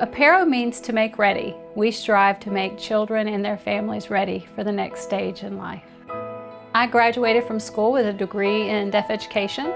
Apparo means to make ready. We strive to make children and their families ready for the next stage in life. I graduated from school with a degree in deaf education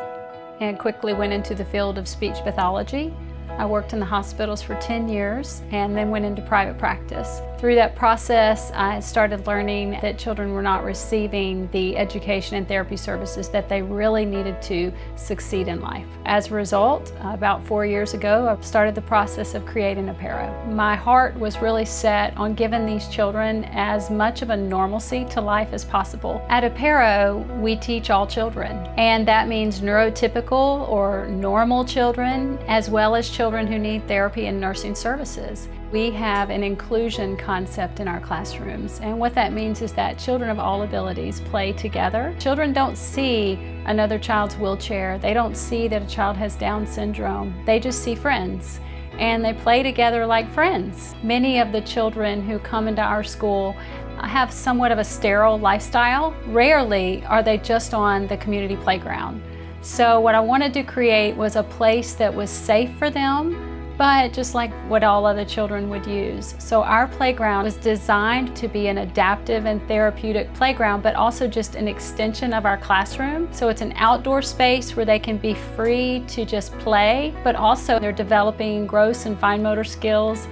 and quickly went into the field of speech pathology. I worked in the hospitals for 10 years and then went into private practice. Through that process, I started learning that children were not receiving the education and therapy services that they really needed to succeed in life. As a result, about 4 years ago, I started the process of creating Apparo. My heart was really set on giving these children as much of a normalcy to life as possible. At Apparo, we teach all children, and that means neurotypical or normal children, as well as children who need therapy and nursing services. We have an inclusion concept in our classrooms, and what that means is that children of all abilities play together. Children don't see another child's wheelchair. They don't see that a child has Down syndrome. They just see friends, and they play together like friends. Many of the children who come into our school have somewhat of a sterile lifestyle. Rarely are they just on the community playground. So what I wanted to create was a place that was safe for them, but just like what all other children would use. So our playground was designed to be an adaptive and therapeutic playground, but also just an extension of our classroom. So it's an outdoor space where they can be free to just play, but also they're developing gross and fine motor skills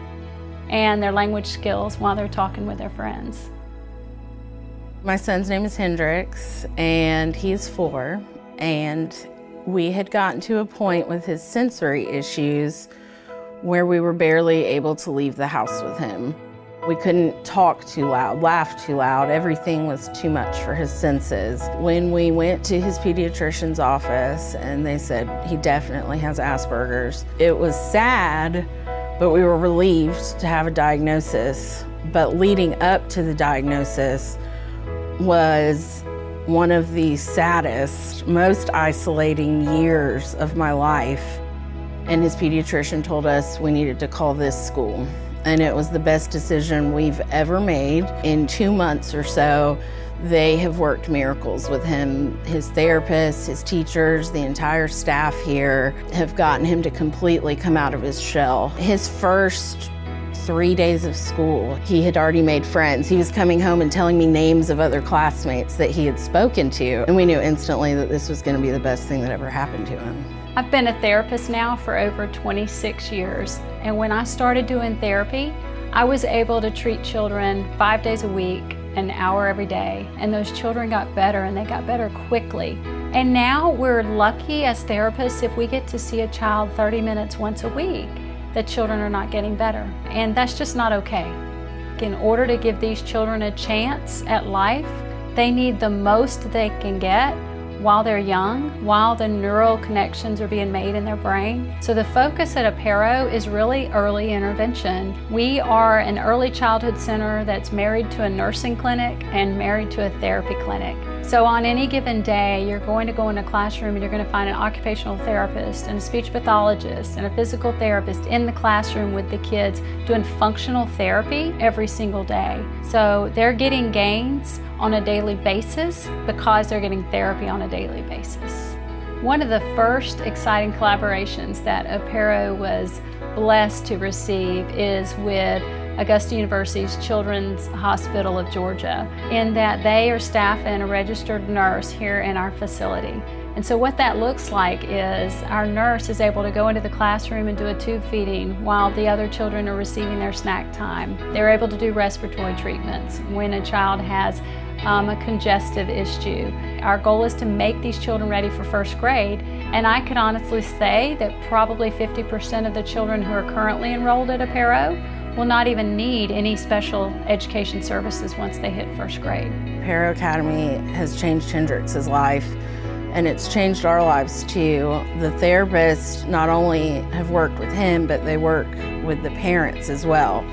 and their language skills while they're talking with their friends. My son's name is Hendrix, and he's 4, and we had gotten to a point with his sensory issues where we were barely able to leave the house with him. We couldn't talk too loud, laugh too loud. Everything was too much for his senses. When we went to his pediatrician's office and they said he definitely has Asperger's, it was sad, but we were relieved to have a diagnosis. But leading up to the diagnosis was one of the saddest, most isolating years of my life. And his pediatrician told us we needed to call this school. And it was the best decision we've ever made. In 2 months or so, they have worked miracles with him. His therapists, his teachers, the entire staff here have gotten him to completely come out of his shell. His first 3 days of school, he had already made friends. He was coming home and telling me names of other classmates that he had spoken to. And we knew instantly that this was going to be the best thing that ever happened to him. I've been a therapist now for over 26 years, and when I started doing therapy, I was able to treat children 5 days a week, an hour every day, and those children got better, and they got better quickly. And now we're lucky as therapists if we get to see a child 30 minutes once a week, that children are not getting better, and that's just not okay. In order to give these children a chance at life, they need the most they can get while they're young, while the neural connections are being made in their brain. So the focus at Apparo is really early intervention. We are an early childhood center that's married to a nursing clinic and married to a therapy clinic. So on any given day, you're going to go in a classroom and you're going to find an occupational therapist and a speech pathologist and a physical therapist in the classroom with the kids doing functional therapy every single day. So they're getting gains on a daily basis because they're getting therapy on a daily basis. One of the first exciting collaborations that Apparo was blessed to receive is with Augusta University's Children's Hospital of Georgia, in that they are staffing a registered nurse here in our facility. And so what that looks like is our nurse is able to go into the classroom and do a tube feeding while the other children are receiving their snack time. They're able to do respiratory treatments when a child has a congestive issue. Our goal is to make these children ready for first grade, and I can honestly say that probably 50% of the children who are currently enrolled at Apparo will not even need any special education services once they hit first grade. Apparo Academy has changed Hendrix's life, and it's changed our lives too. The therapists not only have worked with him, but they work with the parents as well.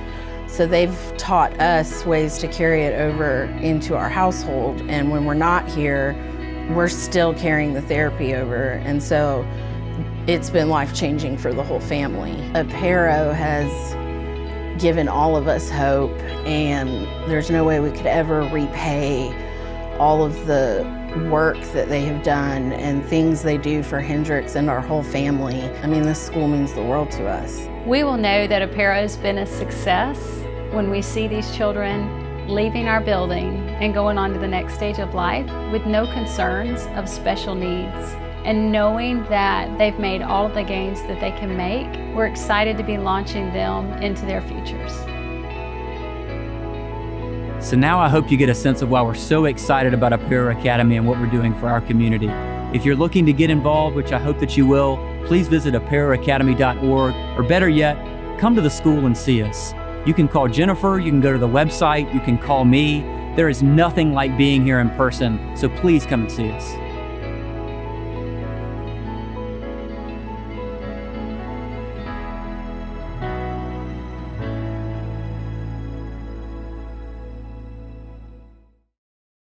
So they've taught us ways to carry it over into our household, and when we're not here, we're still carrying the therapy over, and so it's been life-changing for the whole family. Apparo has given all of us hope, and there's no way we could ever repay all of the work that they have done and things they do for Hendrix and our whole family. I mean, this school means the world to us. We will know that Apparo has been a success when we see these children leaving our building and going on to the next stage of life with no concerns of special needs. And knowing that they've made all of the gains that they can make, we're excited to be launching them into their futures. So now I hope you get a sense of why we're so excited about Apparo Academy and what we're doing for our community. If you're looking to get involved, which I hope that you will, please visit apparoacademy.org, or better yet, come to the school and see us. You can call Jennifer, you can go to the website, you can call me. There is nothing like being here in person, so please come and see us.